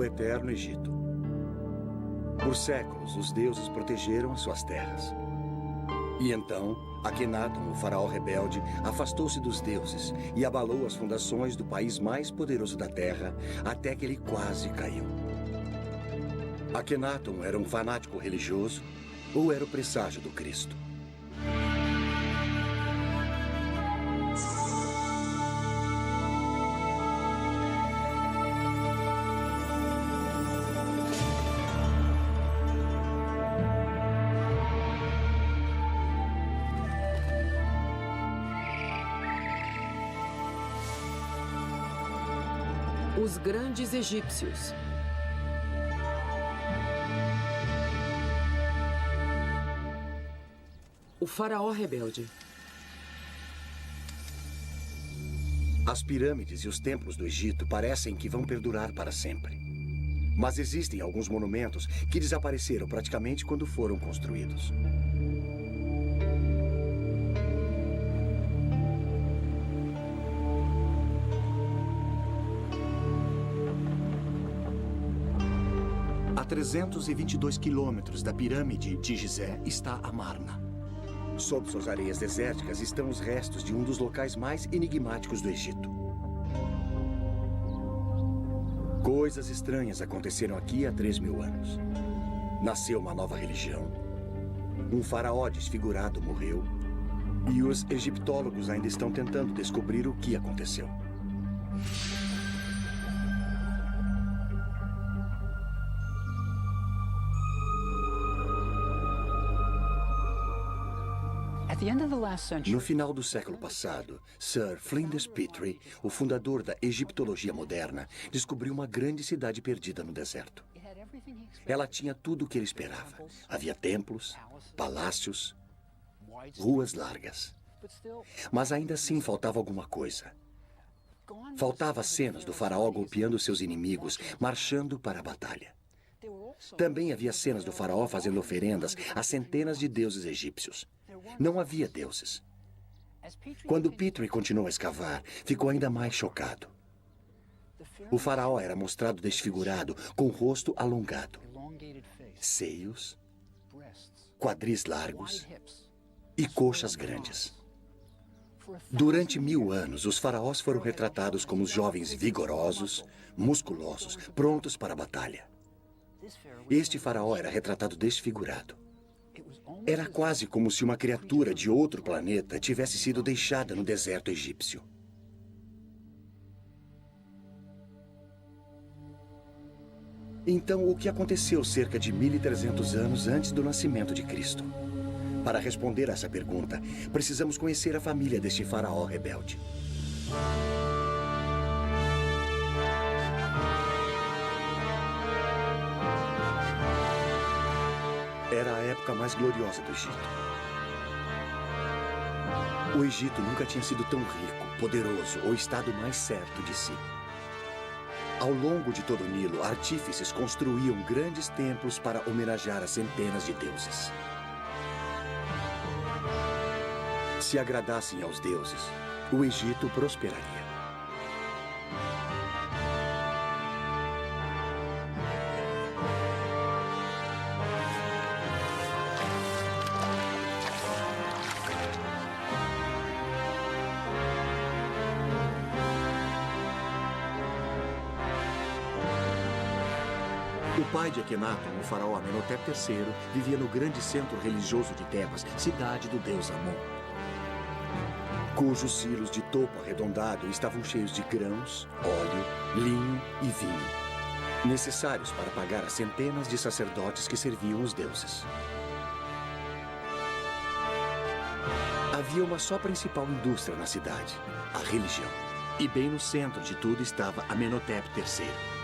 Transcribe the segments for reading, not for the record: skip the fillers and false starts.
eterno Egito. Por séculos, os deuses protegeram as suas terras. E então, Akhenaton, o faraó rebelde, afastou-se dos deuses e abalou as fundações do país mais poderoso da terra, até que ele quase caiu. Akhenaton era um fanático religioso ou era o presságio do Cristo? Os grandes egípcios. O faraó rebelde. As pirâmides e os templos do Egito parecem que vão perdurar para sempre. Mas existem alguns monumentos que desapareceram praticamente quando foram construídos. A 322 quilômetros da pirâmide de Gizé está Amarna. Sob suas areias desérticas estão os restos de um dos locais mais enigmáticos do Egito. Coisas estranhas aconteceram aqui há 3.000 anos. Nasceu uma nova religião. Um faraó desfigurado morreu. E os egiptólogos ainda estão tentando descobrir o que aconteceu. No final do século passado, Sir Flinders Petrie, o fundador da egiptologia moderna, descobriu uma grande cidade perdida no deserto. Ela tinha tudo o que ele esperava. Havia templos, palácios, ruas largas. Mas ainda assim faltava alguma coisa. Faltava cenas do faraó golpeando seus inimigos, marchando para a batalha. Também havia cenas do faraó fazendo oferendas a centenas de deuses egípcios. Não havia deuses. Quando Petrie continuou a escavar, ficou ainda mais chocado. O faraó era mostrado desfigurado, com o rosto alongado, seios, quadris largos e coxas grandes. Durante 1000 anos, os faraós foram retratados como jovens vigorosos, musculosos, prontos para a batalha. Este faraó era retratado desfigurado. Era quase como se uma criatura de outro planeta tivesse sido deixada no deserto egípcio. Então, o que aconteceu cerca de 1.300 anos antes do nascimento de Cristo? Para responder a essa pergunta, precisamos conhecer a família deste faraó rebelde. Era a época mais gloriosa do Egito. O Egito nunca tinha sido tão rico, poderoso ou estado mais certo de si. Ao longo de todo o Nilo, artífices construíam grandes templos para homenagear as centenas de deuses. Se agradassem aos deuses, o Egito prosperaria. O pai de Akhenaton, o faraó Amenhotep III, vivia no grande centro religioso de Tebas, cidade do deus Amon, cujos silos de topo arredondado estavam cheios de grãos, óleo, linho e vinho, necessários para pagar as centenas de sacerdotes que serviam os deuses. Havia uma só principal indústria na cidade, a religião. E bem no centro de tudo estava Amenhotep III.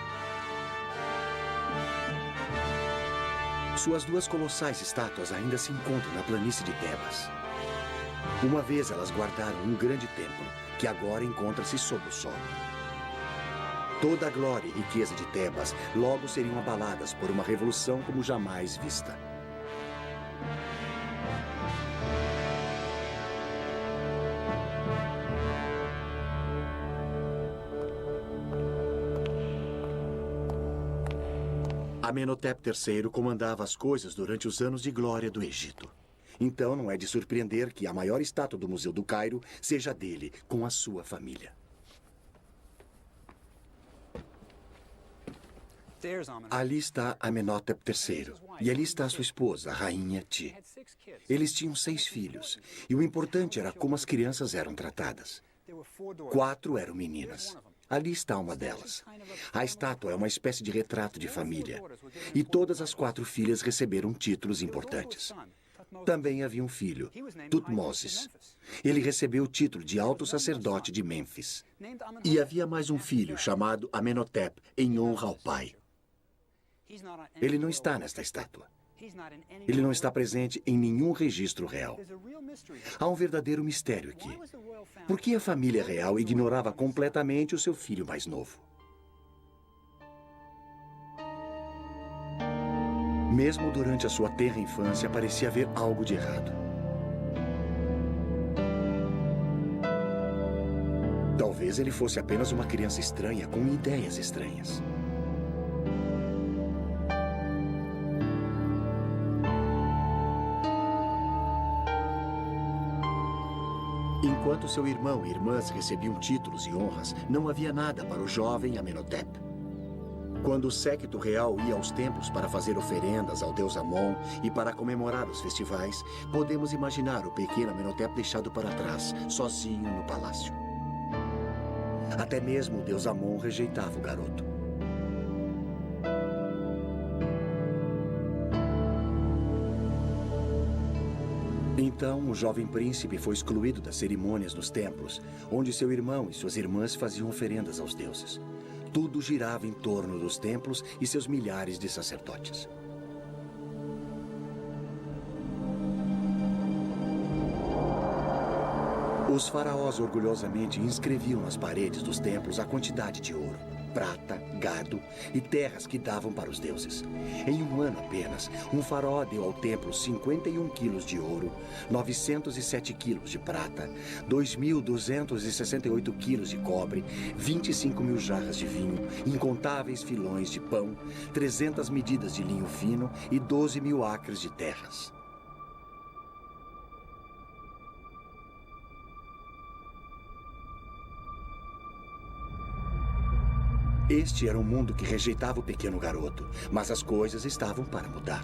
Suas duas colossais estátuas ainda se encontram na planície de Tebas. Uma vez elas guardaram um grande templo, que agora encontra-se sob o sol. Toda a glória e riqueza de Tebas logo seriam abaladas por uma revolução como jamais vista. Amenhotep III comandava as coisas durante os anos de glória do Egito. Então não é de surpreender que a maior estátua do Museu do Cairo seja dele, com a sua família. Ali está Amenhotep III, e ali está sua esposa, a rainha Ti. Eles tinham 6 filhos, e o importante era como as crianças eram tratadas. 4 eram meninas. Ali está uma delas. A estátua é uma espécie de retrato de família, e todas as 4 filhas receberam títulos importantes. Também havia um filho, Tutmoses. Ele recebeu o título de alto sacerdote de Mênfis. E havia mais um filho chamado Amenhotep, em honra ao pai. Ele não está nesta estátua. Ele não está presente em nenhum registro real. Há um verdadeiro mistério aqui. Por que a família real ignorava completamente o seu filho mais novo? Mesmo durante a sua tenra infância, parecia haver algo de errado. Talvez ele fosse apenas uma criança estranha com ideias estranhas. Enquanto seu irmão e irmãs recebiam títulos e honras, não havia nada para o jovem Amenhotep. Quando o séquito real ia aos templos para fazer oferendas ao deus Amon e para comemorar os festivais, podemos imaginar o pequeno Amenhotep deixado para trás, sozinho no palácio. Até mesmo o deus Amon rejeitava o garoto. Então, o jovem príncipe foi excluído das cerimônias nos templos, onde seu irmão e suas irmãs faziam oferendas aos deuses. Tudo girava em torno dos templos e seus milhares de sacerdotes. Os faraós orgulhosamente inscreviam nas paredes dos templos a quantidade de ouro, prata, gado e terras que davam para os deuses. Em um ano apenas, um faraó deu ao templo 51 quilos de ouro, 907 quilos de prata, 2.268 quilos de cobre, 25 mil jarras de vinho, incontáveis filões de pão, 300 medidas de linho fino e 12 mil acres de terras. Este era um mundo que rejeitava o pequeno garoto, mas as coisas estavam para mudar.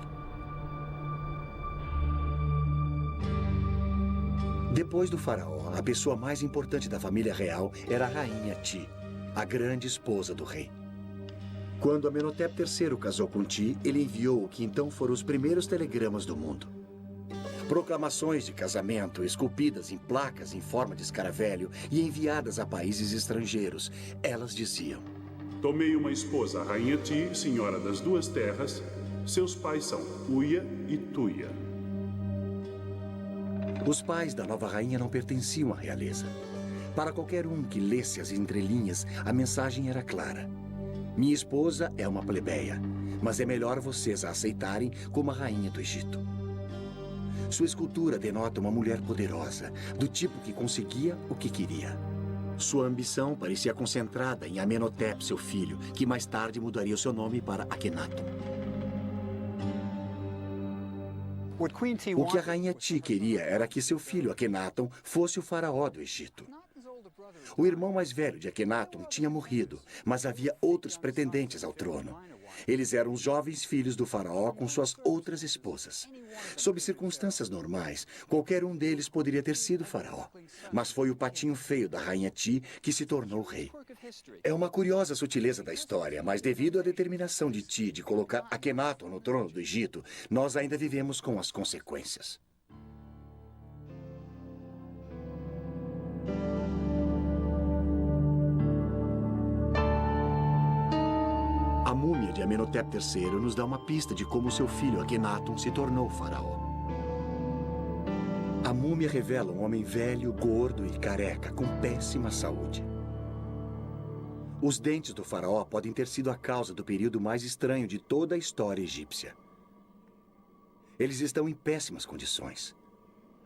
Depois do faraó, a pessoa mais importante da família real era a rainha Ti, a grande esposa do rei. Quando Amenhotep III casou com Ti, ele enviou o que então foram os primeiros telegramas do mundo. Proclamações de casamento esculpidas em placas em forma de escaravelho e enviadas a países estrangeiros. Elas diziam: tomei uma esposa, a rainha Ti, senhora das 2 terras. Seus pais são Uia e Tuia. Os pais da nova rainha não pertenciam à realeza. Para qualquer um que lesse as entrelinhas, a mensagem era clara. Minha esposa é uma plebeia, mas é melhor vocês a aceitarem como a rainha do Egito. Sua escultura denota uma mulher poderosa, do tipo que conseguia o que queria. Sua ambição parecia concentrada em Amenhotep, seu filho, que mais tarde mudaria o seu nome para Akhenaton. O que a rainha Ti queria era que seu filho Akhenaton fosse o faraó do Egito. O irmão mais velho de Akhenaton tinha morrido, mas havia outros pretendentes ao trono. Eles eram os jovens filhos do faraó com suas outras esposas. Sob circunstâncias normais, qualquer um deles poderia ter sido faraó. Mas foi o patinho feio da rainha Ti que se tornou rei. É uma curiosa sutileza da história, mas devido à determinação de Ti de colocar Akhenaton no trono do Egito, nós ainda vivemos com as consequências. A múmia de Amenhotep III nos dá uma pista de como seu filho Akhenaton se tornou faraó. A múmia revela um homem velho, gordo e careca, com péssima saúde. Os dentes do faraó podem ter sido a causa do período mais estranho de toda a história egípcia. Eles estão em péssimas condições.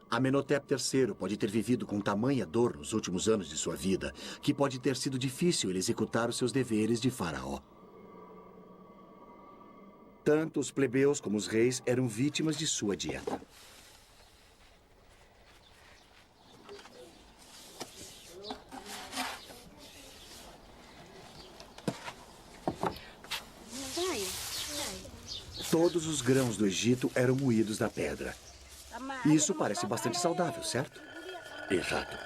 Amenhotep III pode ter vivido com tamanha dor nos últimos anos de sua vida, que pode ter sido difícil ele executar os seus deveres de faraó. Tanto os plebeus como os reis eram vítimas de sua dieta. Todos os grãos do Egito eram moídos na pedra. Isso parece bastante saudável, certo? Exato.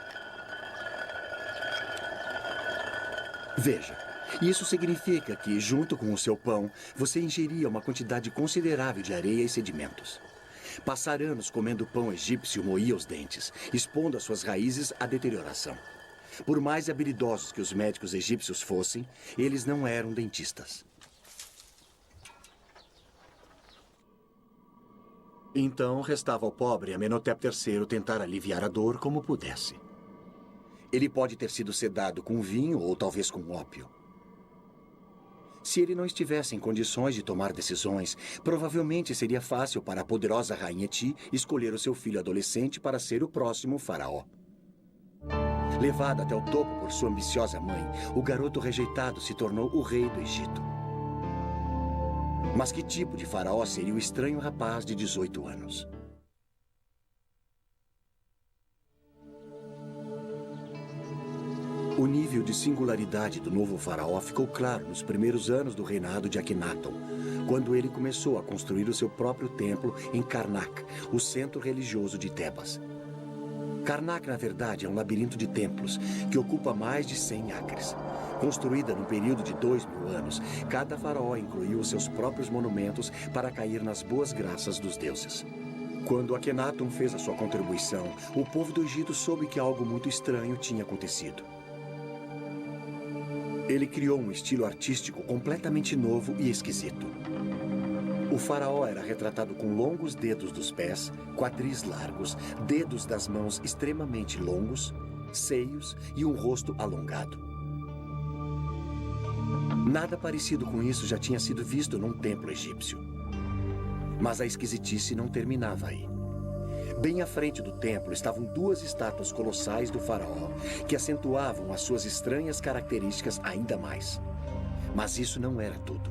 Veja, isso significa que, junto com o seu pão, você ingeria uma quantidade considerável de areia e sedimentos. Passar anos comendo pão egípcio moía os dentes, expondo as suas raízes à deterioração. Por mais habilidosos que os médicos egípcios fossem, eles não eram dentistas. Então, restava ao pobre Amenhotep III tentar aliviar a dor como pudesse. Ele pode ter sido sedado com vinho ou talvez com ópio. Se ele não estivesse em condições de tomar decisões, provavelmente seria fácil para a poderosa Rainha Ti escolher o seu filho adolescente para ser o próximo faraó. Levado até o topo por sua ambiciosa mãe, o garoto rejeitado se tornou o rei do Egito. Mas que tipo de faraó seria o estranho rapaz de 18 anos? O nível de singularidade do novo faraó ficou claro nos primeiros anos do reinado de Akhenaton, quando ele começou a construir o seu próprio templo em Karnak, o centro religioso de Tebas. Karnak, na verdade, é um labirinto de templos que ocupa mais de 100 acres. Construída no período de 2000 anos, cada faraó incluiu os seus próprios monumentos para cair nas boas graças dos deuses. Quando Akhenaton fez a sua contribuição, o povo do Egito soube que algo muito estranho tinha acontecido. Ele criou um estilo artístico completamente novo e esquisito. O faraó era retratado com longos dedos dos pés, quadris largos, dedos das mãos extremamente longos, seios e um rosto alongado. Nada parecido com isso já tinha sido visto num templo egípcio. Mas a esquisitice não terminava aí. Bem à frente do templo estavam duas estátuas colossais do faraó, que acentuavam as suas estranhas características ainda mais. Mas isso não era tudo.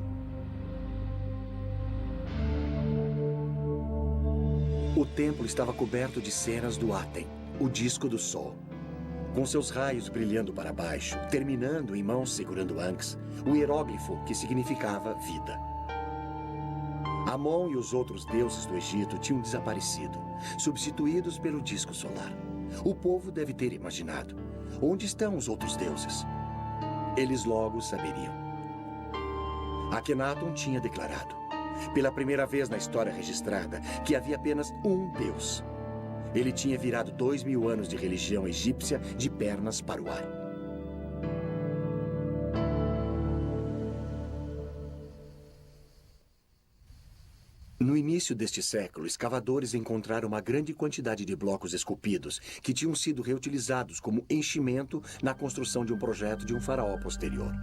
O templo estava coberto de cenas do Aten, o disco do sol. Com seus raios brilhando para baixo, terminando em mãos segurando Ankhs, o hieróglifo que significava vida. Amon e os outros deuses do Egito tinham desaparecido, substituídos pelo disco solar. O povo deve ter imaginado: onde estão os outros deuses? Eles logo saberiam. Akhenaton tinha declarado, pela primeira vez na história registrada, que havia apenas um Deus. Ele tinha virado 2000 anos de religião egípcia de pernas para o ar. No início deste século, escavadores encontraram uma grande quantidade de blocos esculpidos que tinham sido reutilizados como enchimento na construção de um projeto de um faraó posterior.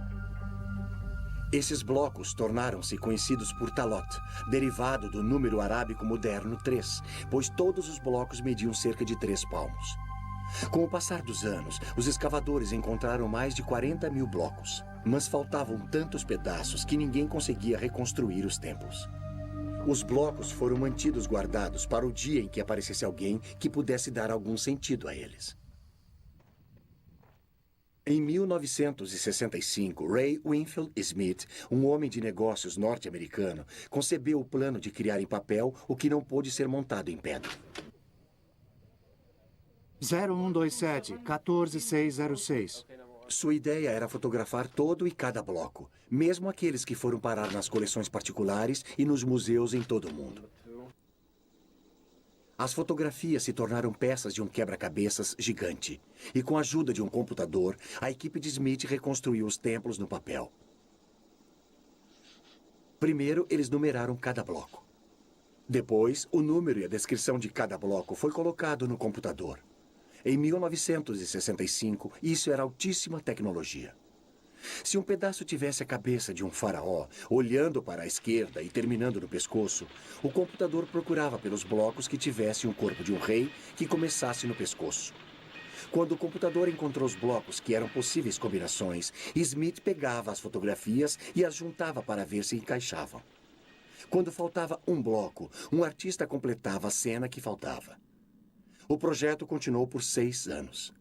Esses blocos tornaram-se conhecidos por Talot, derivado do número arábico moderno 3, pois todos os blocos mediam cerca de 3 palmos. Com o passar dos anos, os escavadores encontraram mais de 40 mil blocos, mas faltavam tantos pedaços que ninguém conseguia reconstruir os templos. Os blocos foram mantidos guardados para o dia em que aparecesse alguém que pudesse dar algum sentido a eles. Em 1965, Ray Winfield Smith, um homem de negócios norte-americano, concebeu o plano de criar em papel o que não pôde ser montado em pedra. 0127 14606. Sua ideia era fotografar todo e cada bloco, mesmo aqueles que foram parar nas coleções particulares e nos museus em todo o mundo. As fotografias se tornaram peças de um quebra-cabeças gigante. E com a ajuda de um computador, a equipe de Smith reconstruiu os templos no papel. Primeiro, eles numeraram cada bloco. Depois, o número e a descrição de cada bloco foi colocado no computador. Em 1965, isso era altíssima tecnologia. Se um pedaço tivesse a cabeça de um faraó, olhando para a esquerda e terminando no pescoço, o computador procurava pelos blocos que tivessem o corpo de um rei que começasse no pescoço. Quando o computador encontrou os blocos que eram possíveis combinações, Smith pegava as fotografias e as juntava para ver se encaixavam. Quando faltava um bloco, um artista completava a cena que faltava. O projeto continuou por 6 anos.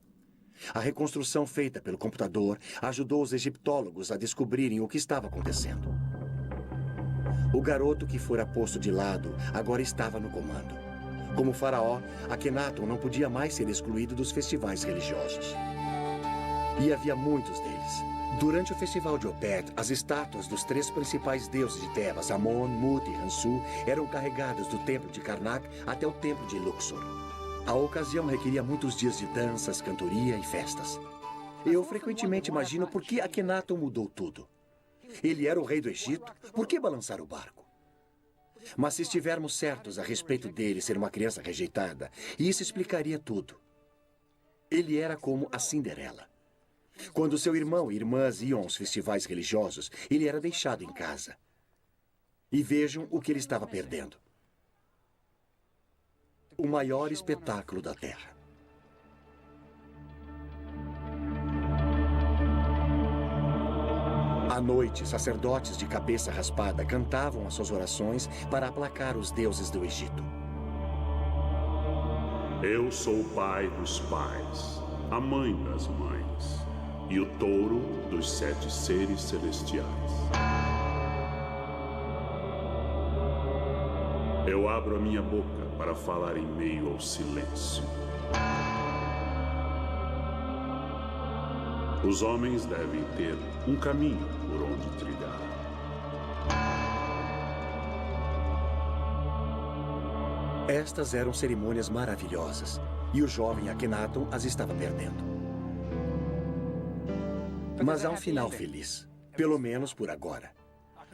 A reconstrução feita pelo computador ajudou os egiptólogos a descobrirem o que estava acontecendo. O garoto que fora posto de lado agora estava no comando. Como faraó, Akhenaton não podia mais ser excluído dos festivais religiosos. E havia muitos deles. Durante o festival de Opet, as estátuas dos 3 principais deuses de Tebas, Amon, Mut e Hansu, eram carregadas do templo de Karnak até o templo de Luxor. A ocasião requeria muitos dias de danças, cantoria e festas. Eu frequentemente imagino por que Akhenaton mudou tudo. Ele era o rei do Egito, por que balançar o barco? Mas se estivermos certos a respeito dele ser uma criança rejeitada, isso explicaria tudo. Ele era como a Cinderela. Quando seu irmão e irmãs iam aos festivais religiosos, ele era deixado em casa. E vejam o que ele estava perdendo. O maior espetáculo da Terra. À noite, sacerdotes de cabeça raspada cantavam as suas orações para aplacar os deuses do Egito. Eu sou o pai dos pais, a mãe das mães e o touro dos 7 seres celestiais. Eu abro a minha boca para falar em meio ao silêncio. Os homens devem ter um caminho por onde trilhar. Estas eram cerimônias maravilhosas, e o jovem Akhenaton as estava perdendo. Mas há um final feliz, pelo menos por agora.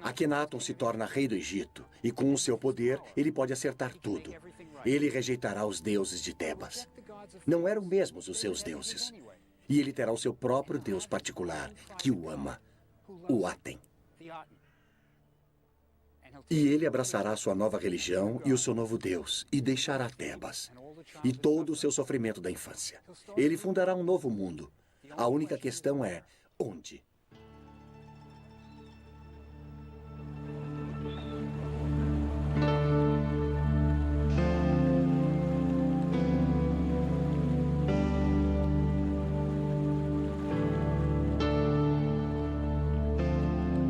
Akhenaton se torna rei do Egito, e com o seu poder, ele pode acertar tudo. Ele rejeitará os deuses de Tebas. Não eram mesmos os seus deuses. E ele terá o seu próprio Deus particular, que o ama, o Aten. E ele abraçará sua nova religião e o seu novo Deus, e deixará Tebas, e todo o seu sofrimento da infância. Ele fundará um novo mundo. A única questão é, onde?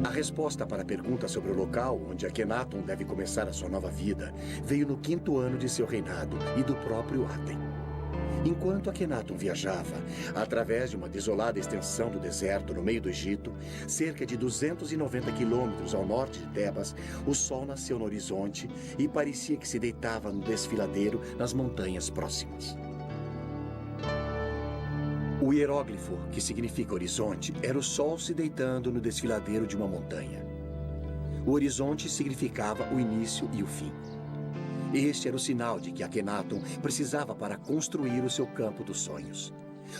A resposta para a pergunta sobre o local onde Akhenaton deve começar a sua nova vida veio no 5º ano de seu reinado e do próprio Aten. Enquanto Akhenaton viajava, através de uma desolada extensão do deserto no meio do Egito, cerca de 290 quilômetros ao norte de Tebas, o sol nasceu no horizonte e parecia que se deitava no desfiladeiro nas montanhas próximas. O hieróglifo, que significa horizonte, era o sol se deitando no desfiladeiro de uma montanha. O horizonte significava o início e o fim. Este era o sinal de que Akhenaton precisava para construir o seu campo dos sonhos.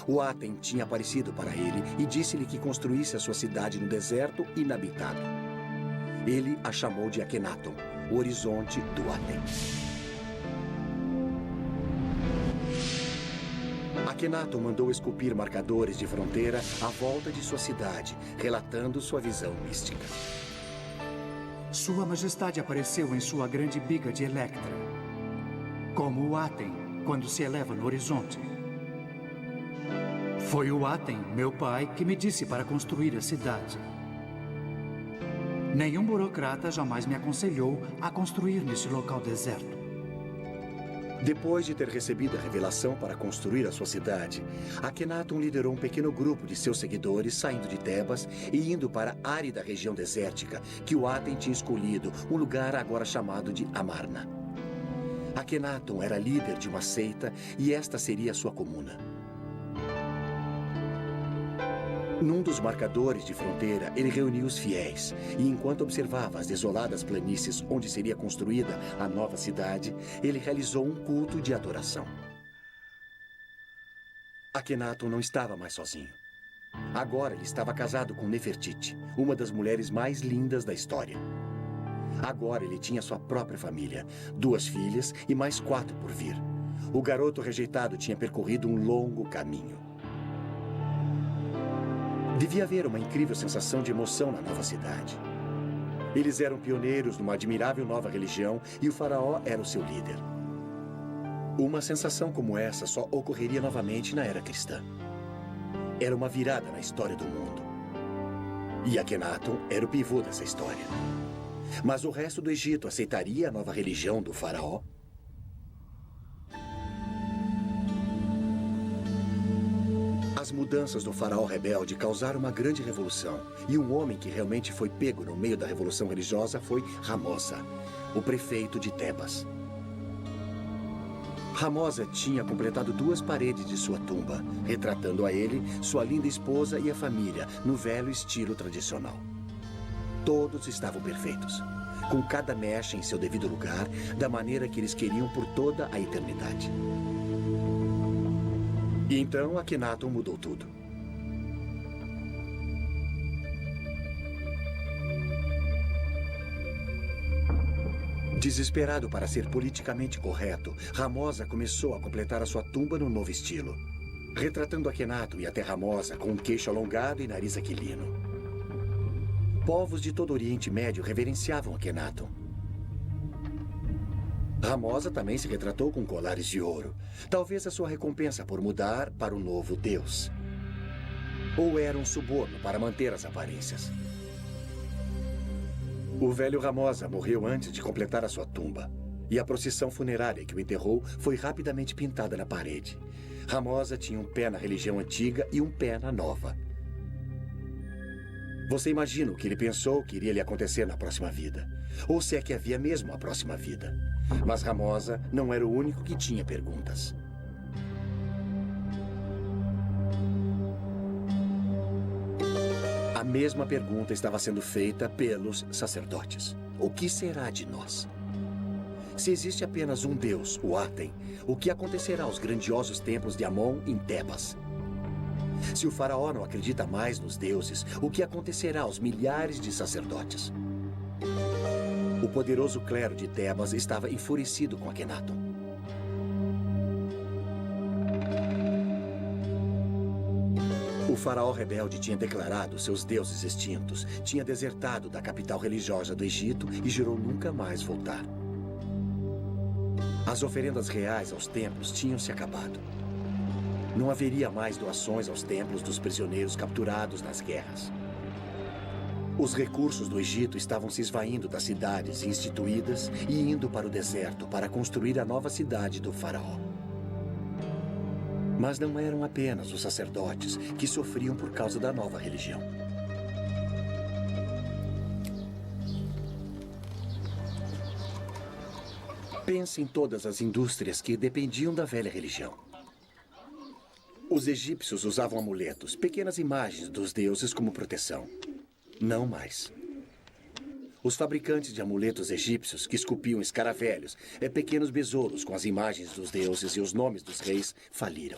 O Aten tinha aparecido para ele e disse-lhe que construísse a sua cidade no deserto inabitado. Ele a chamou de Akhenaton, o horizonte do Aten. Akhenaton mandou esculpir marcadores de fronteira à volta de sua cidade, relatando sua visão mística. Sua Majestade apareceu em sua grande biga de Electra, como o Aten, quando se eleva no horizonte. Foi o Aten, meu pai, que me disse para construir a cidade. Nenhum burocrata jamais me aconselhou a construir nesse local deserto. Depois de ter recebido a revelação para construir a sua cidade, Akhenaton liderou um pequeno grupo de seus seguidores saindo de Tebas e indo para a árida região desértica que o Aten tinha escolhido, um lugar agora chamado de Amarna. Akhenaton era líder de uma seita e esta seria a sua comuna. Num dos marcadores de fronteira, ele reuniu os fiéis e, enquanto observava as desoladas planícies onde seria construída a nova cidade, ele realizou um culto de adoração. Akhenaton não estava mais sozinho. Agora ele estava casado com Nefertiti, uma das mulheres mais lindas da história. Agora ele tinha sua própria família, 2 filhas e mais 4 por vir. O garoto rejeitado tinha percorrido um longo caminho. Devia haver uma incrível sensação de emoção na nova cidade. Eles eram pioneiros numa admirável nova religião e o faraó era o seu líder. Uma sensação como essa só ocorreria novamente na era cristã. Era uma virada na história do mundo. E Akhenaton era o pivô dessa história. Mas o resto do Egito aceitaria a nova religião do faraó? As mudanças do faraó rebelde causaram uma grande revolução. E um homem que realmente foi pego no meio da revolução religiosa foi Ramosa, o prefeito de Tebas. Ramosa tinha completado 2 paredes de sua tumba, retratando a ele, sua linda esposa e a família, no velho estilo tradicional. Todos estavam perfeitos, com cada mecha em seu devido lugar, da maneira que eles queriam por toda a eternidade. E então Akhenaton mudou tudo. Desesperado para ser politicamente correto, Ramosa começou a completar a sua tumba no novo estilo, retratando Akhenaton e até Ramosa com um queixo alongado e nariz aquilino. Povos de todo o Oriente Médio reverenciavam Akhenaton. Ramosa também se retratou com colares de ouro, talvez a sua recompensa por mudar para o novo deus. Ou era um suborno para manter as aparências. O velho Ramosa morreu antes de completar a sua tumba, e a procissão funerária que o enterrou foi rapidamente pintada na parede. Ramosa tinha um pé na religião antiga e um pé na nova. Você imagina o que ele pensou que iria lhe acontecer na próxima vida? Ou se é que havia mesmo a próxima vida? Mas Ramosa não era o único que tinha perguntas. A mesma pergunta estava sendo feita pelos sacerdotes. O que será de nós? Se existe apenas um Deus, o Aten, o que acontecerá aos grandiosos templos de Amon em Tebas? Se o faraó não acredita mais nos deuses, o que acontecerá aos milhares de sacerdotes? O poderoso clero de Tebas estava enfurecido com Akhenaton. O faraó rebelde tinha declarado seus deuses extintos, tinha desertado da capital religiosa do Egito e jurou nunca mais voltar. As oferendas reais aos templos tinham se acabado. Não haveria mais doações aos templos dos prisioneiros capturados nas guerras. Os recursos do Egito estavam se esvaindo das cidades instituídas e indo para o deserto para construir a nova cidade do faraó. Mas não eram apenas os sacerdotes que sofriam por causa da nova religião. Pense em todas as indústrias que dependiam da velha religião. Os egípcios usavam amuletos, pequenas imagens dos deuses como proteção. Não mais. Os fabricantes de amuletos egípcios que esculpiam escaravelhos, pequenos besouros com as imagens dos deuses e os nomes dos reis, faliram.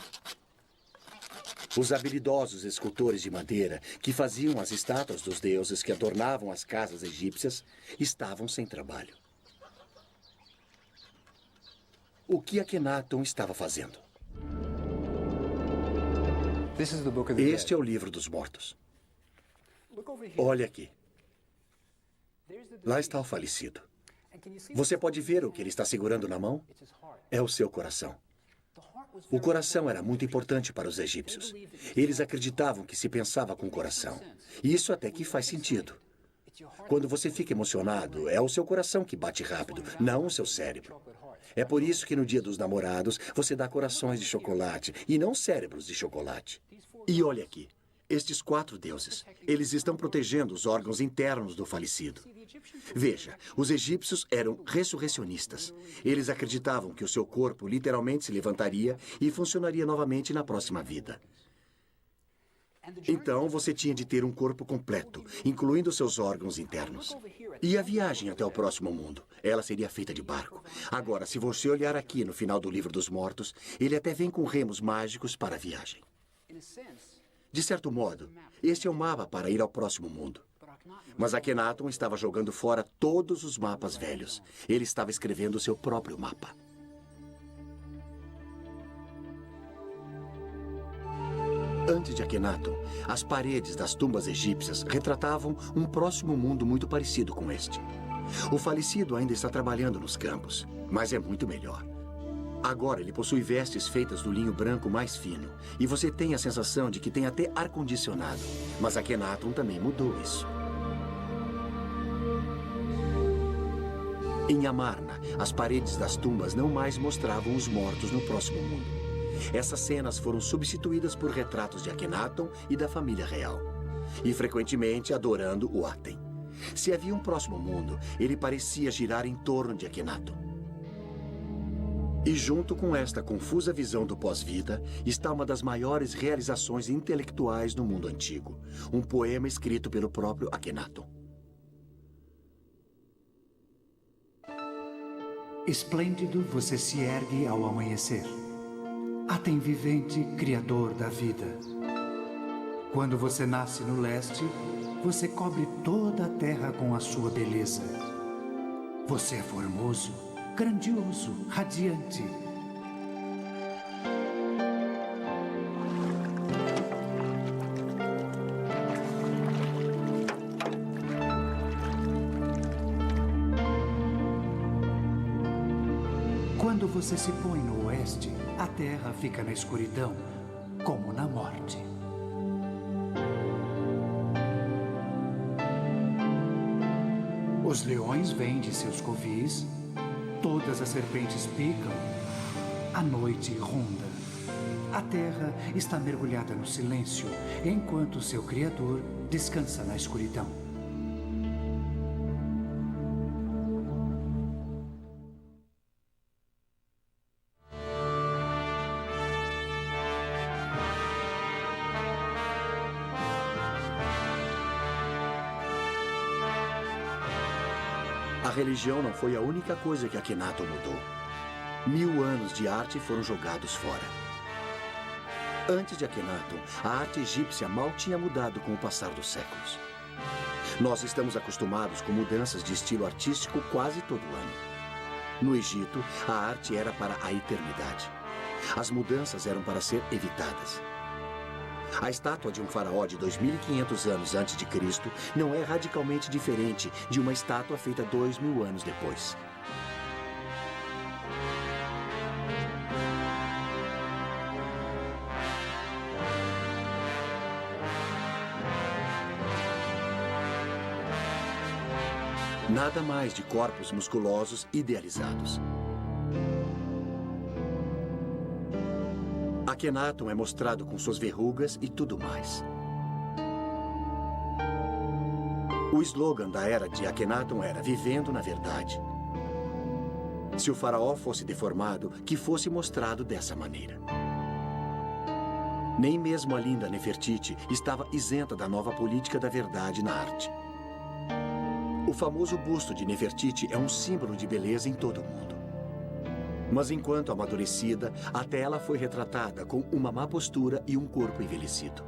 Os habilidosos escultores de madeira que faziam as estátuas dos deuses que adornavam as casas egípcias estavam sem trabalho. O que Akhenaton estava fazendo? Este é o livro dos mortos. Olha aqui. Lá está o falecido. Você pode ver o que ele está segurando na mão? É o seu coração. O coração era muito importante para os egípcios. Eles acreditavam que se pensava com o coração. E isso até que faz sentido. Quando você fica emocionado, é o seu coração que bate rápido, não o seu cérebro. É por isso que no Dia dos Namorados você dá corações de chocolate e não cérebros de chocolate. E olha aqui, estes 4 deuses, eles estão protegendo os órgãos internos do falecido. Veja, os egípcios eram ressurrecionistas. Eles acreditavam que o seu corpo literalmente se levantaria e funcionaria novamente na próxima vida. Então, você tinha de ter um corpo completo, incluindo seus órgãos internos. E a viagem até o próximo mundo? Ela seria feita de barco. Agora, se você olhar aqui no final do Livro dos Mortos, ele até vem com remos mágicos para a viagem. De certo modo, este é o mapa para ir ao próximo mundo. Mas Akhenaton estava jogando fora todos os mapas velhos. Ele estava escrevendo o seu próprio mapa. Antes de Akhenaton, as paredes das tumbas egípcias retratavam um próximo mundo muito parecido com este. O falecido ainda está trabalhando nos campos, mas é muito melhor. Agora ele possui vestes feitas do linho branco mais fino, e você tem a sensação de que tem até ar-condicionado. Mas Akhenaton também mudou isso. Em Amarna, as paredes das tumbas não mais mostravam os mortos no próximo mundo. Essas cenas foram substituídas por retratos de Akhenaton e da família real, e frequentemente adorando o Aten. Se havia um próximo mundo, ele parecia girar em torno de Akhenaton. E junto com esta confusa visão do pós-vida, está uma das maiores realizações intelectuais no mundo antigo, um poema escrito pelo próprio Akhenaton. Esplêndido você se ergue ao amanhecer. Aten vivente, criador da vida. Quando você nasce no leste, você cobre toda a terra com a sua beleza. Você é formoso, grandioso, radiante. Quando você se põe no oeste, a terra fica na escuridão, como na morte. Os leões vêm de seus covis, todas as serpentes picam, a noite ronda. A terra está mergulhada no silêncio, enquanto seu Criador descansa na escuridão. A religião não foi a única coisa que Akhenaton mudou. 1000 anos de arte foram jogados fora. Antes de Akhenaton, a arte egípcia mal tinha mudado com o passar dos séculos. Nós estamos acostumados com mudanças de estilo artístico quase todo ano. No Egito, a arte era para a eternidade. As mudanças eram para ser evitadas. A estátua de um faraó de 2500 anos antes de Cristo não é radicalmente diferente de uma estátua feita 2000 anos depois. Nada mais de corpos musculosos idealizados. Akhenaton é mostrado com suas verrugas e tudo mais. O slogan da era de Akhenaton era Vivendo na Verdade. Se o faraó fosse deformado, que fosse mostrado dessa maneira. Nem mesmo a linda Nefertiti estava isenta da nova política da verdade na arte. O famoso busto de Nefertiti é um símbolo de beleza em todo o mundo. Mas enquanto amadurecida, até ela foi retratada com uma má postura e um corpo envelhecido.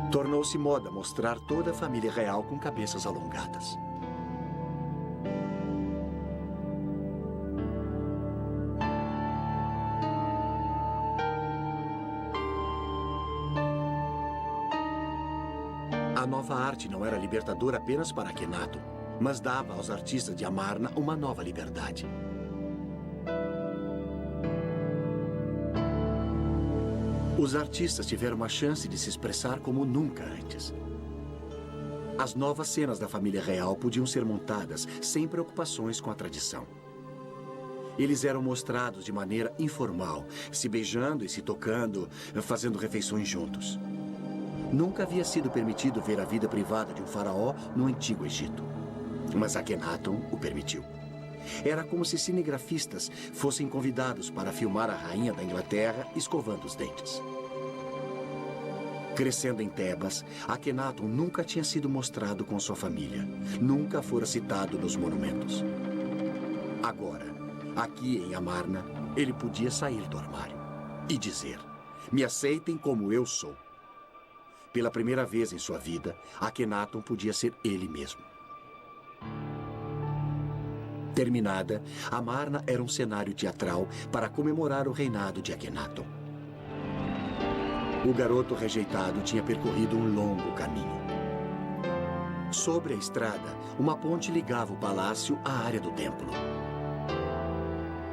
Tornou-se moda mostrar toda a família real com cabeças alongadas. A nova arte não era libertadora apenas para Akhenaton, mas dava aos artistas de Amarna uma nova liberdade. Os artistas tiveram uma chance de se expressar como nunca antes. As novas cenas da família real podiam ser montadas sem preocupações com a tradição. Eles eram mostrados de maneira informal, se beijando e se tocando, fazendo refeições juntos. Nunca havia sido permitido ver a vida privada de um faraó no Antigo Egito. Mas Akhenaton o permitiu. Era como se cinegrafistas fossem convidados para filmar a rainha da Inglaterra escovando os dentes. Crescendo em Tebas, Akhenaton nunca tinha sido mostrado com sua família. Nunca fora citado nos monumentos. Agora, aqui em Amarna, ele podia sair do armário e dizer: "Me aceitem como eu sou." Pela primeira vez em sua vida, Akhenaton podia ser ele mesmo. Terminada, Amarna era um cenário teatral para comemorar o reinado de Akhenaton. O garoto rejeitado tinha percorrido um longo caminho. Sobre a estrada, uma ponte ligava o palácio à área do templo.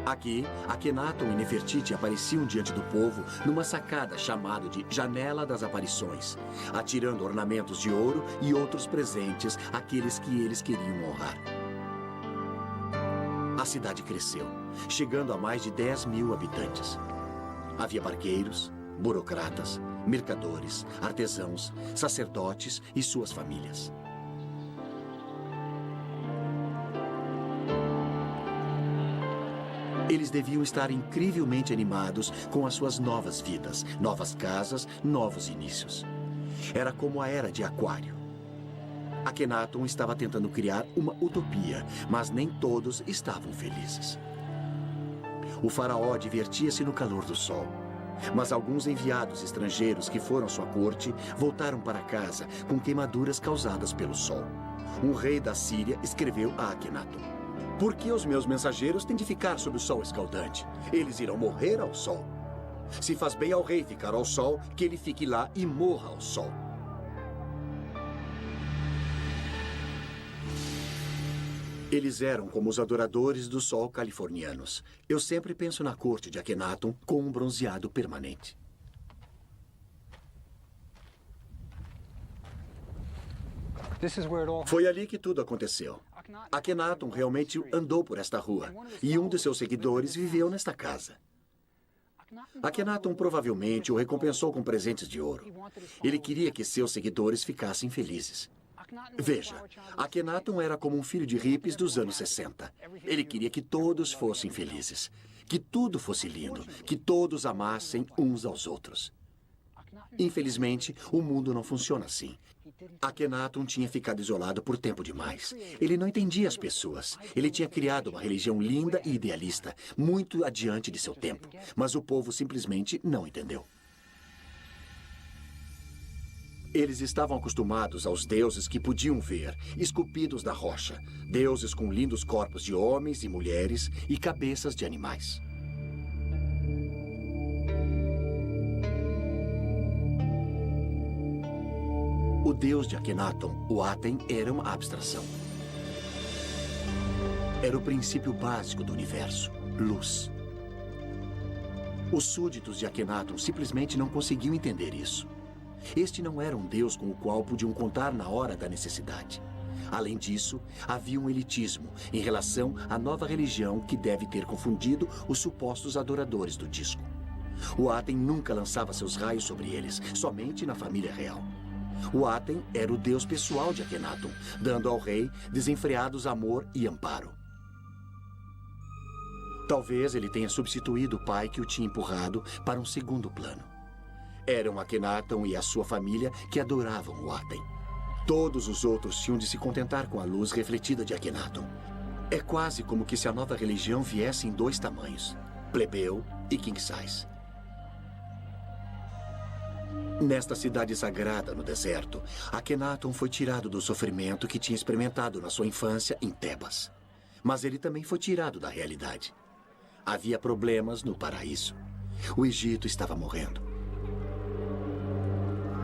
Aqui, Akhenaton e Nefertiti apareciam diante do povo numa sacada chamada de Janela das Aparições, atirando ornamentos de ouro e outros presentes àqueles que eles queriam honrar. A cidade cresceu, chegando a mais de 10.000 habitantes. Havia barqueiros, burocratas, mercadores, artesãos, sacerdotes e suas famílias. Eles deviam estar incrivelmente animados com as suas novas vidas, novas casas, novos inícios. Era como a era de Aquário. Akhenaton estava tentando criar uma utopia, mas nem todos estavam felizes. O faraó divertia-se no calor do sol, mas alguns enviados estrangeiros que foram à sua corte voltaram para casa com queimaduras causadas pelo sol. Um rei da Síria escreveu a Akhenaton: "Por que os meus mensageiros têm de ficar sob o sol escaldante? Eles irão morrer ao sol. Se faz bem ao rei ficar ao sol, que ele fique lá e morra ao sol." Eles eram como os adoradores do sol californianos. Eu sempre penso na corte de Akhenaton com um bronzeado permanente. Foi ali que tudo aconteceu. Akhenaton realmente andou por esta rua, e um de seus seguidores viveu nesta casa. Akhenaton provavelmente o recompensou com presentes de ouro. Ele queria que seus seguidores ficassem felizes. Veja, Akhenaton era como um filho de hippies dos anos 60. Ele queria que todos fossem felizes, que tudo fosse lindo, que todos amassem uns aos outros. Infelizmente, o mundo não funciona assim. Akhenaton tinha ficado isolado por tempo demais. Ele não entendia as pessoas. Ele tinha criado uma religião linda e idealista, muito adiante de seu tempo. Mas o povo simplesmente não entendeu. Eles estavam acostumados aos deuses que podiam ver, esculpidos da rocha. Deuses com lindos corpos de homens e mulheres e cabeças de animais. O deus de Akhenaton, o Aten, era uma abstração. Era o princípio básico do universo, luz. Os súditos de Akhenaton simplesmente não conseguiam entender isso. Este não era um deus com o qual podiam contar na hora da necessidade. Além disso, havia um elitismo em relação à nova religião que deve ter confundido os supostos adoradores do disco. O Aten nunca lançava seus raios sobre eles, somente na família real. O Aten era o deus pessoal de Akhenaton, dando ao rei desenfreados amor e amparo. Talvez ele tenha substituído o pai que o tinha empurrado para um segundo plano. Eram Akhenaton e a sua família que adoravam o Aten. Todos os outros tinham de se contentar com a luz refletida de Akhenaton. É quase como que se a nova religião viesse em dois tamanhos, plebeu e king size. Nesta cidade sagrada no deserto, Akhenaton foi tirado do sofrimento que tinha experimentado na sua infância em Tebas. Mas ele também foi tirado da realidade. Havia problemas no paraíso. O Egito estava morrendo.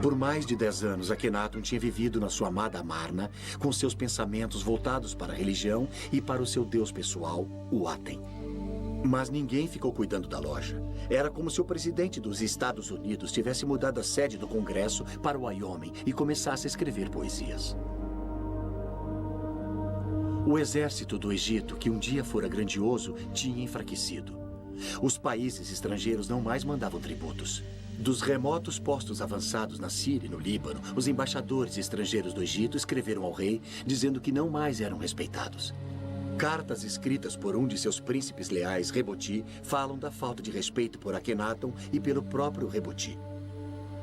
Por mais de 10 anos, Akhenaton tinha vivido na sua amada Amarna, com seus pensamentos voltados para a religião e para o seu deus pessoal, o Aten. Mas ninguém ficou cuidando da loja. Era como se o presidente dos Estados Unidos tivesse mudado a sede do Congresso para o Wyoming e começasse a escrever poesias. O exército do Egito, que um dia fora grandioso, tinha enfraquecido. Os países estrangeiros não mais mandavam tributos. Dos remotos postos avançados na Síria e no Líbano, os embaixadores estrangeiros do Egito escreveram ao rei dizendo que não mais eram respeitados. Cartas escritas por um de seus príncipes leais, Reboti, falam da falta de respeito por Akhenaton e pelo próprio Reboti.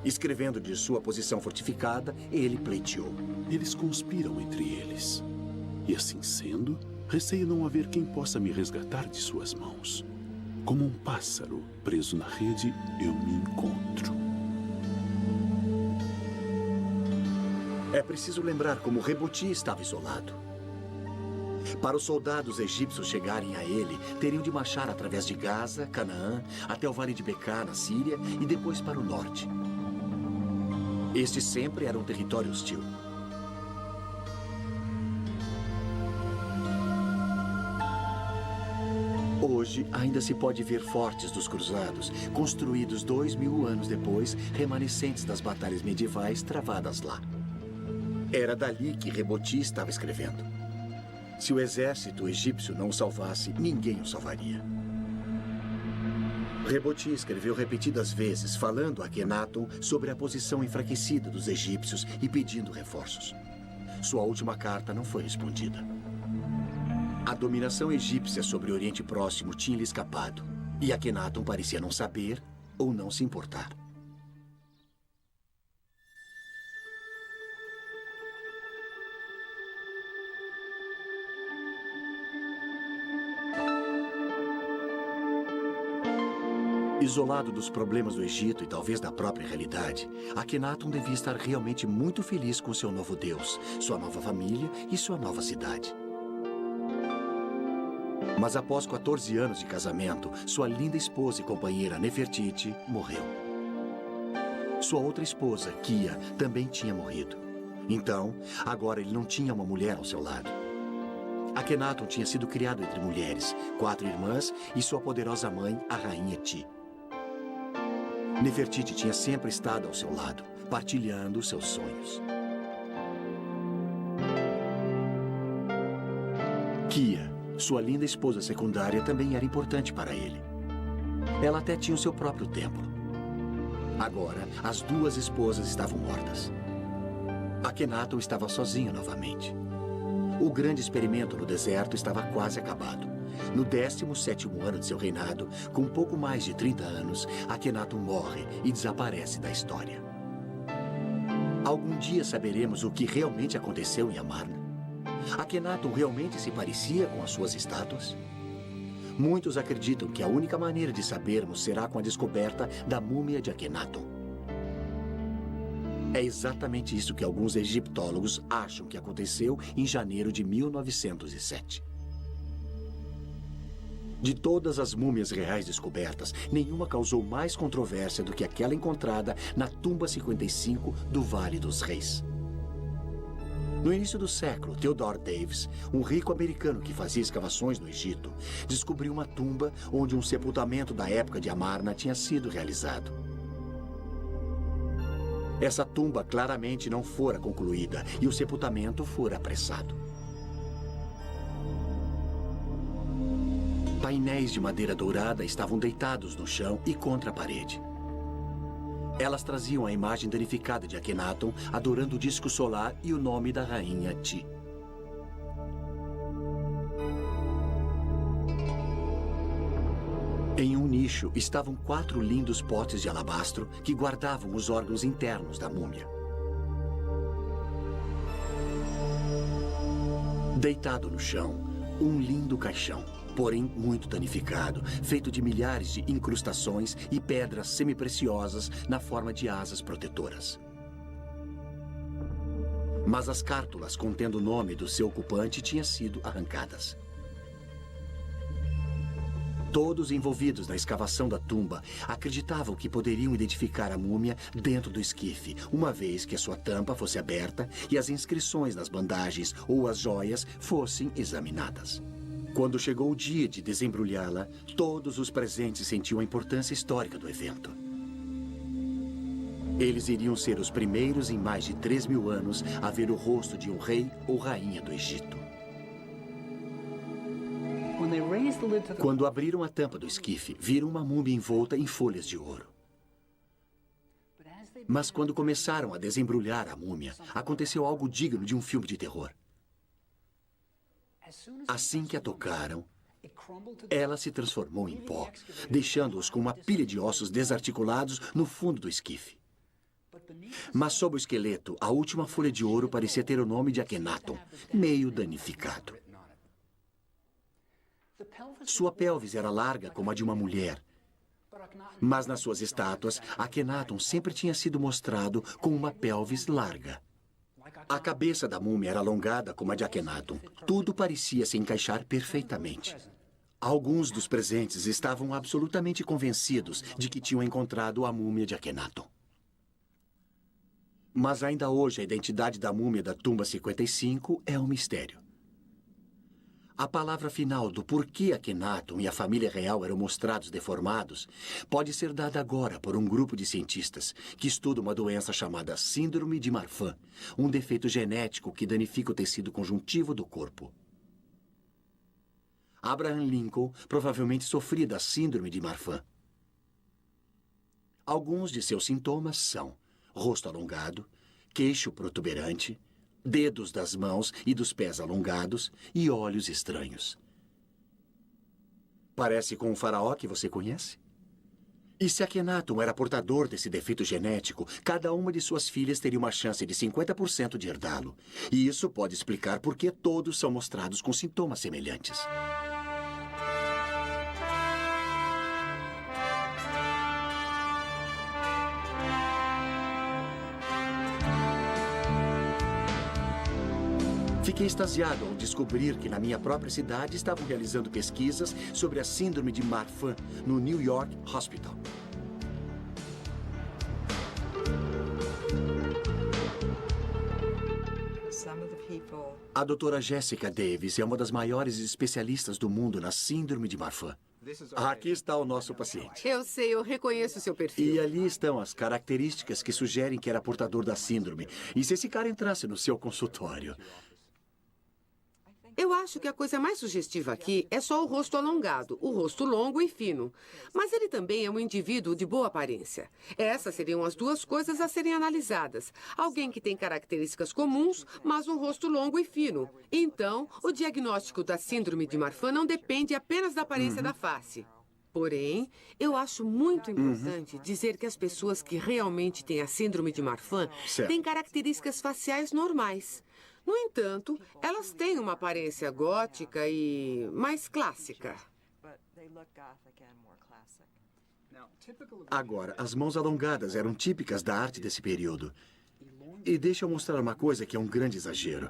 Escrevendo de sua posição fortificada, ele pleiteou: Eles conspiram entre eles. E assim sendo, receio não haver quem possa me resgatar de suas mãos. Como um pássaro preso na rede, eu me encontro. É preciso lembrar como Reboti estava isolado. Para os soldados egípcios chegarem a ele, teriam de marchar através de Gaza, Canaã, até o Vale de Becar, na Síria, e depois para o norte. Este sempre era um território hostil. Hoje, ainda se pode ver fortes dos cruzados, construídos 2000 anos depois, remanescentes das batalhas medievais travadas lá. Era dali que Reboti estava escrevendo. Se o exército egípcio não o salvasse, ninguém o salvaria. Reboti escreveu repetidas vezes, falando a Akhenaton sobre a posição enfraquecida dos egípcios e pedindo reforços. Sua última carta não foi respondida. A dominação egípcia sobre o Oriente Próximo tinha lhe escapado, e Akhenaton parecia não saber ou não se importar. Isolado dos problemas do Egito e talvez da própria realidade, Akhenaton devia estar realmente muito feliz com seu novo Deus, sua nova família e sua nova cidade. Mas após 14 anos de casamento, sua linda esposa e companheira Nefertiti morreu. Sua outra esposa, Kia, também tinha morrido. Então, agora ele não tinha uma mulher ao seu lado. Akhenaton tinha sido criado entre mulheres, 4 irmãs e sua poderosa mãe, a rainha Ti. Nefertiti tinha sempre estado ao seu lado, partilhando seus sonhos. Kia, sua linda esposa secundária, também era importante para ele. Ela até tinha o seu próprio templo. Agora, as 2 esposas estavam mortas. Akhenaton estava sozinho novamente. O grande experimento no deserto estava quase acabado. No 17º ano de seu reinado, com pouco mais de 30 anos, Akhenaton morre e desaparece da história. Algum dia saberemos o que realmente aconteceu em Amarna? Akhenaton realmente se parecia com as suas estátuas? Muitos acreditam que a única maneira de sabermos será com a descoberta da múmia de Akhenaton. É exatamente isso que alguns egiptólogos acham que aconteceu em janeiro de 1907. De todas as múmias reais descobertas, nenhuma causou mais controvérsia do que aquela encontrada na tumba 55 do Vale dos Reis. No início do século, Theodore Davis, um rico americano que fazia escavações no Egito, descobriu uma tumba onde um sepultamento da época de Amarna tinha sido realizado. Essa tumba claramente não fora concluída e o sepultamento fora apressado. Painéis de madeira dourada estavam deitados no chão e contra a parede. Elas traziam a imagem danificada de Akhenaton adorando o disco solar e o nome da rainha Ti. Em um nicho estavam 4 lindos potes de alabastro que guardavam os órgãos internos da múmia. Deitado no chão, um lindo caixão, porém muito danificado, feito de milhares de incrustações e pedras semipreciosas na forma de asas protetoras. Mas as cártulas contendo o nome do seu ocupante tinham sido arrancadas. Todos envolvidos na escavação da tumba acreditavam que poderiam identificar a múmia dentro do esquife, uma vez que a sua tampa fosse aberta e as inscrições nas bandagens ou as joias fossem examinadas. Quando chegou o dia de desembrulhá-la, todos os presentes sentiam a importância histórica do evento. Eles iriam ser os primeiros em mais de 3.000 anos a ver o rosto de um rei ou rainha do Egito. Quando abriram a tampa do esquife, viram uma múmia envolta em folhas de ouro. Mas quando começaram a desembrulhar a múmia, aconteceu algo digno de um filme de terror. Assim que a tocaram, ela se transformou em pó, deixando-os com uma pilha de ossos desarticulados no fundo do esquife. Mas sob o esqueleto, a última folha de ouro parecia ter o nome de Akhenaton, meio danificado. Sua pelvis era larga como a de uma mulher, mas nas suas estátuas, Akhenaton sempre tinha sido mostrado com uma pelvis larga. A cabeça da múmia era alongada como a de Akhenaton. Tudo parecia se encaixar perfeitamente. Alguns dos presentes estavam absolutamente convencidos de que tinham encontrado a múmia de Akhenaton. Mas ainda hoje a identidade da múmia da tumba 55 é um mistério. A palavra final do porquê Akhenaton e a família real eram mostrados deformados pode ser dada agora por um grupo de cientistas que estuda uma doença chamada Síndrome de Marfan, um defeito genético que danifica o tecido conjuntivo do corpo. Abraham Lincoln provavelmente sofria da Síndrome de Marfan. Alguns de seus sintomas são rosto alongado, queixo protuberante, dedos das mãos e dos pés alongados e olhos estranhos. Parece com um faraó que você conhece? E se Akhenaton era portador desse defeito genético, cada uma de suas filhas teria uma chance de 50% de herdá-lo. E isso pode explicar por que todos são mostrados com sintomas semelhantes. Fiquei extasiado ao descobrir que na minha própria cidade estavam realizando pesquisas sobre a síndrome de Marfan no New York Hospital. A doutora Jessica Davis é uma das maiores especialistas do mundo na síndrome de Marfan. Aqui está o nosso paciente. Eu sei, eu reconheço o seu perfil. E ali estão as características que sugerem que era portador da síndrome. E se esse cara entrasse no seu consultório? Eu acho que a coisa mais sugestiva aqui é só o rosto alongado, o rosto longo e fino. Mas ele também é um indivíduo de boa aparência. Essas seriam as duas coisas a serem analisadas. Alguém que tem características comuns, mas um rosto longo e fino. Então, o diagnóstico da síndrome de Marfan não depende apenas da aparência da face. Porém, eu acho muito importante dizer que as pessoas que realmente têm a síndrome de Marfan têm características faciais normais. No entanto, elas têm uma aparência gótica e mais clássica. Agora, as mãos alongadas eram típicas da arte desse período. E deixa eu mostrar uma coisa que é um grande exagero.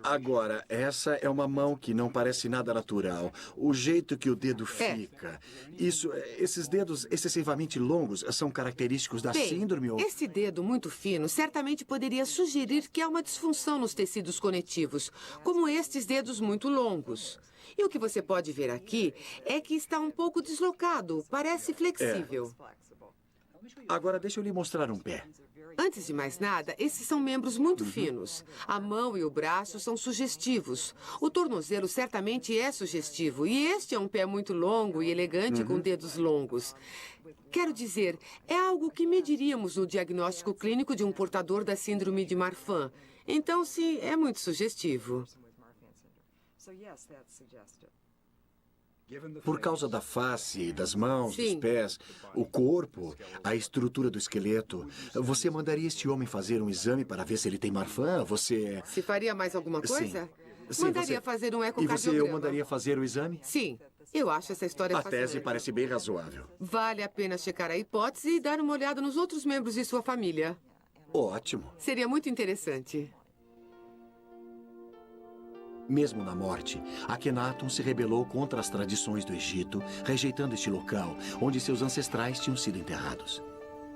Agora, essa é uma mão que não parece nada natural. O jeito que o dedo fica. Esses dedos excessivamente longos são característicos da síndrome ou... Esse dedo muito fino certamente poderia sugerir que há uma disfunção nos tecidos conectivos, como estes dedos muito longos. E o que você pode ver aqui é que está um pouco deslocado, parece flexível. Agora, deixa eu lhe mostrar um pé. Antes de mais nada, esses são membros muito finos. A mão e o braço são sugestivos. O tornozelo certamente é sugestivo. E este é um pé muito longo e elegante com dedos longos. Quero dizer, é algo que mediríamos no diagnóstico clínico de um portador da síndrome de Marfan. Então, sim, é muito sugestivo. Por causa da face, das mãos, dos pés, o corpo, a estrutura do esqueleto, você mandaria este homem fazer um exame para ver se ele tem Marfan? Você... Se faria mais alguma coisa? Sim, mandaria fazer um ecocardiograma. E você mandaria fazer o exame? Sim. Eu acho essa história fascinante. A tese parece bem razoável. Vale a pena checar a hipótese e dar uma olhada nos outros membros de sua família. Ótimo. Seria muito interessante. Mesmo na morte, Akhenaton se rebelou contra as tradições do Egito, rejeitando este local onde seus ancestrais tinham sido enterrados.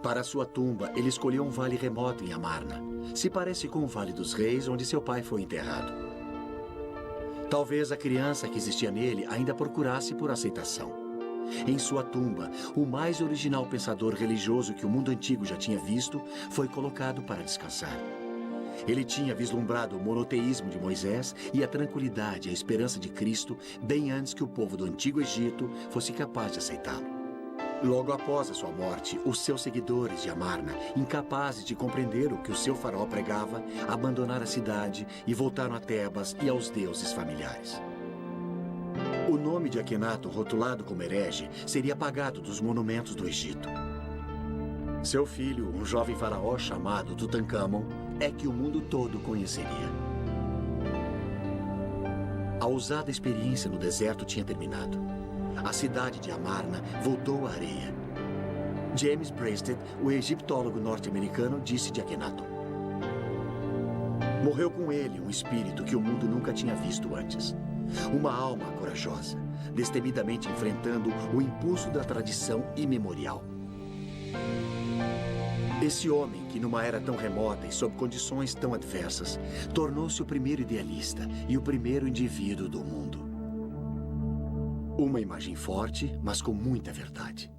Para sua tumba, ele escolheu um vale remoto em Amarna. Se parece com o Vale dos Reis, onde seu pai foi enterrado. Talvez a criança que existia nele ainda procurasse por aceitação. Em sua tumba, o mais original pensador religioso que o mundo antigo já tinha visto foi colocado para descansar. Ele tinha vislumbrado o monoteísmo de Moisés e a tranquilidade e a esperança de Cristo bem antes que o povo do Antigo Egito fosse capaz de aceitá-lo. Logo após a sua morte, os seus seguidores de Amarna, incapazes de compreender o que o seu faraó pregava, abandonaram a cidade e voltaram a Tebas e aos deuses familiares. O nome de Akhenaton, rotulado como herege, seria apagado dos monumentos do Egito. Seu filho, um jovem faraó chamado Tutankhamon, é que o mundo todo conheceria. A ousada experiência no deserto tinha terminado. A cidade de Amarna voltou à areia. James Breasted, o egiptólogo norte-americano, disse de Akhenaton: Morreu com ele um espírito que o mundo nunca tinha visto antes. Uma alma corajosa, destemidamente enfrentando o impulso da tradição imemorial. Esse homem, que numa era tão remota e sob condições tão adversas, tornou-se o primeiro idealista e o primeiro indivíduo do mundo. Uma imagem forte, mas com muita verdade.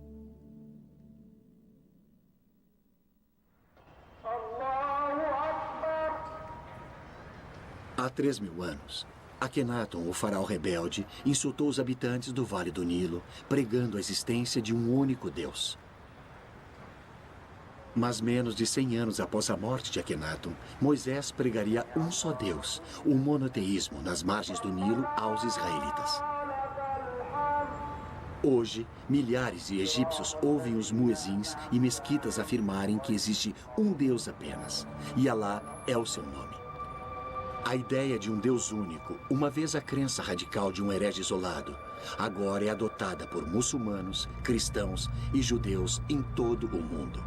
Há 3.000 anos, Akhenaton, o faraó rebelde, insultou os habitantes do Vale do Nilo, pregando a existência de um único Deus. Mas menos de 100 anos após a morte de Akhenaton, Moisés pregaria um só Deus, o monoteísmo nas margens do Nilo aos israelitas. Hoje, milhares de egípcios ouvem os muezins e mesquitas afirmarem que existe um Deus apenas, e Alá é o seu nome. A ideia de um Deus único, uma vez a crença radical de um herege isolado, agora é adotada por muçulmanos, cristãos e judeus em todo o mundo.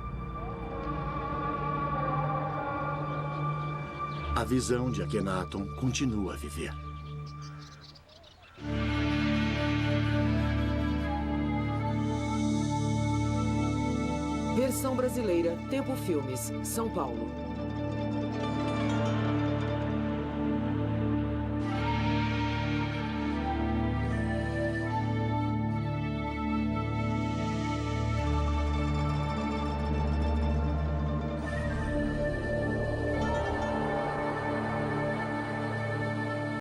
A visão de Akhenaton continua a viver. Versão brasileira, Tempo Filmes, São Paulo.